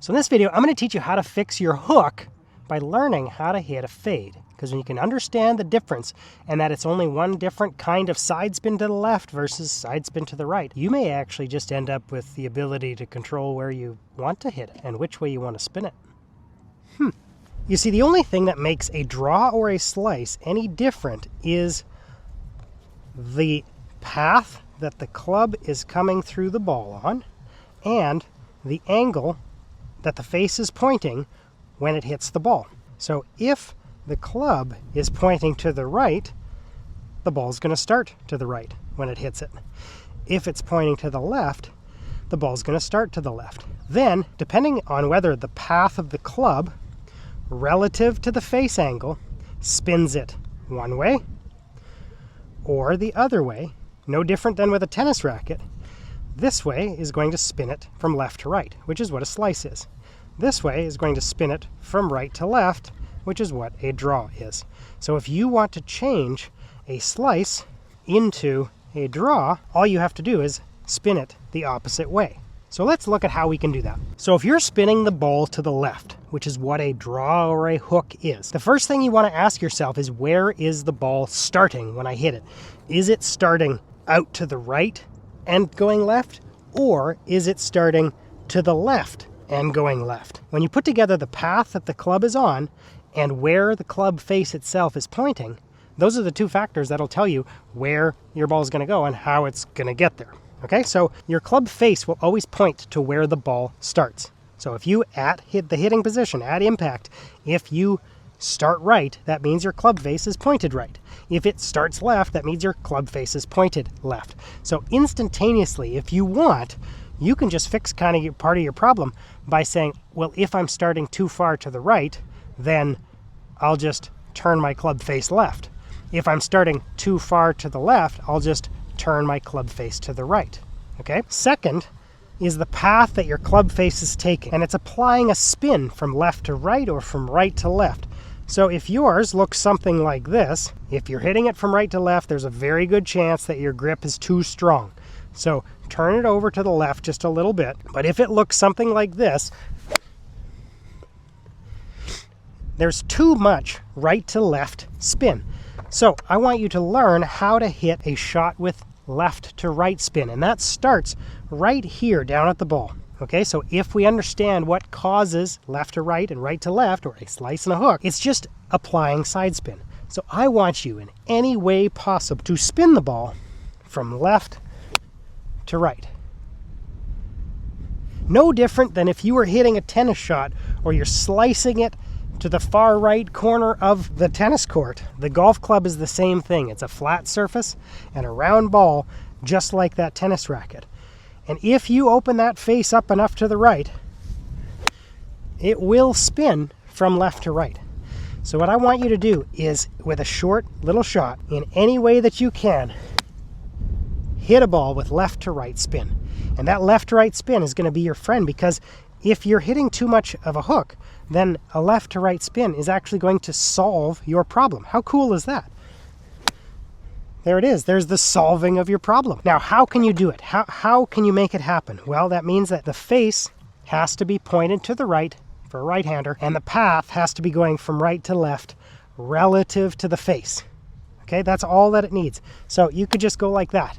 So in this video, I'm going to teach you how to fix your hook by learning how to hit a fade. Because when you can understand the difference and that it's only one different kind of side spin to the left versus side spin to the right, you may actually just end up with the ability to control where you want to hit it and which way you want to spin it. You see, the only thing that makes a draw or a slice any different is the path that the club is coming through the ball on and the angle that the face is pointing when it hits the ball. So if the club is pointing to the right, the ball's going to start to the right when it hits it. If it's pointing to the left, the ball's going to start to the left. Then, depending on whether the path of the club relative to the face angle spins it one way or the other way, no different than with a tennis racket, this way is going to spin it from left to right, which is what a slice is. This way is going to spin it from right to left, which is what a draw is. So if you want to change a slice into a draw, all you have to do is spin it the opposite way. So let's look at how we can do that. So if you're spinning the ball to the left, which is what a draw or a hook is, the first thing you want to ask yourself is, where is the ball starting when I hit it? Is it starting out to the right and going left, or is it starting to the left and going left? When you put together the path that the club is on and where the club face itself is pointing, those are the two factors that'll tell you where your ball is going to go and how it's going to get there. Okay, so your club face will always point to where the ball starts. So if you hit the hitting position, at impact, if you start right, that means your club face is pointed right. If it starts left, that means your club face is pointed left. So instantaneously, if you want, you can just fix kind of part of your problem by saying, well, if I'm starting too far to the right, then I'll just turn my club face left. If I'm starting too far to the left, I'll just turn my club face to the right. Okay? Second is the path that your club face is taking, and it's applying a spin from left to right or from right to left. So if yours looks something like this, if you're hitting it from right to left, there's a very good chance that your grip is too strong. So turn it over to the left just a little bit. But if it looks something like this, there's too much right to left spin. So I want you to learn how to hit a shot with left to right spin, and that starts right here down at the ball. Okay, so if we understand what causes left to right and right to left, or a slice and a hook, it's just applying side spin. So I want you in any way possible to spin the ball from left to right. No different than if you were hitting a tennis shot or you're slicing it to the far right corner of the tennis court. The golf club is the same thing. It's a flat surface and a round ball, just like that tennis racket. And if you open that face up enough to the right, it will spin from left to right. So what I want you to do is, with a short little shot, in any way that you can, hit a ball with left to right spin. And that left to right spin is going to be your friend, because if you're hitting too much of a hook, then a left to right spin is actually going to solve your problem. How cool is that? There it is. There's the solving of your problem. Now, how can you do it? How can you make it happen? Well, that means that the face has to be pointed to the right for a right-hander, and the path has to be going from right to left relative to the face. Okay, that's all that it needs. So you could just go like that,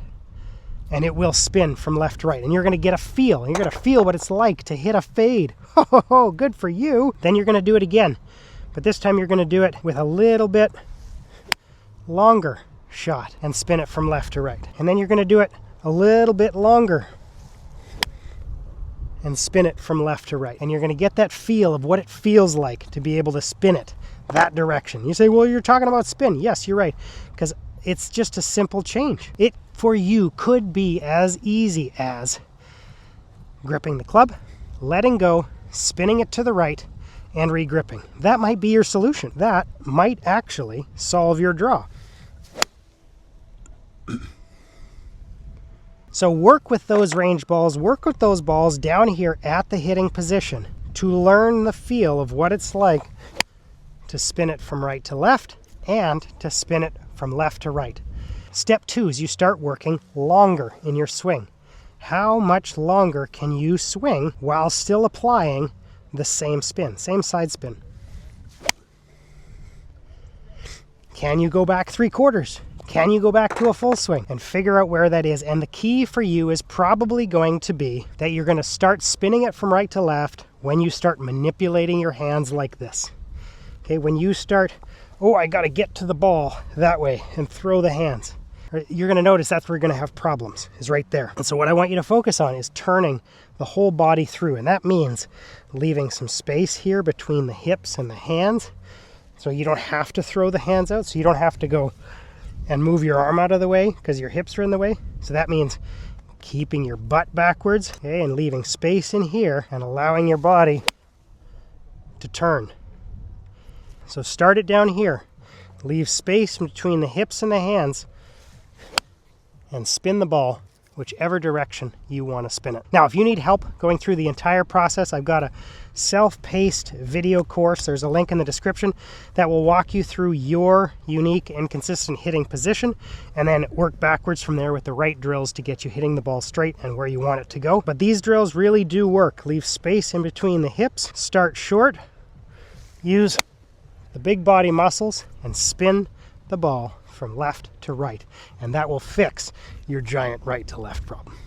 and it will spin from left to right. And you're going to get a feel. You're going to feel what it's like to hit a fade. Oh, good for you. Then you're going to do it again. But this time you're going to do it with a little bit longer shot and spin it from left to right. And then you're going to do it a little bit longer and spin it from left to right. And you're going to get that feel of what it feels like to be able to spin it that direction. You say, well, you're talking about spin. Yes, you're right. Because it's just a simple change. It, for you, could be as easy as gripping the club, letting go, spinning it to the right, and re-gripping. That might be your solution. That might actually solve your draw. So work with those range balls, work with those balls down here at the hitting position to learn the feel of what it's like to spin it from right to left and to spin it from left to right. Step 2 is you start working longer in your swing. How much longer can you swing while still applying the same spin, same side spin. Can you go back 3/4? Can you go back to a full swing? And figure out where that is. And the key for you is probably going to be that you're going to start spinning it from right to left when you start manipulating your hands like this. Okay, when you start, oh, I got to get to the ball that way and throw the hands. You're going to notice that's where you're going to have problems, is right there. And so what I want you to focus on is turning the whole body through. And that means leaving some space here between the hips and the hands, so you don't have to throw the hands out, so you don't have to go and move your arm out of the way because your hips are in the way. So that means keeping your butt backwards, okay, and leaving space in here and allowing your body to turn. So start it down here. Leave space between the hips and the hands and spin the ball whichever direction you want to spin it. Now, if you need help going through the entire process, I've got a self-paced video course. There's a link in the description that will walk you through your unique and consistent hitting position and then work backwards from there with the right drills to get you hitting the ball straight and where you want it to go. But these drills really do work. Leave space in between the hips, start short, use the big body muscles, and spin the ball from left to right, and that will fix your giant right to left problem.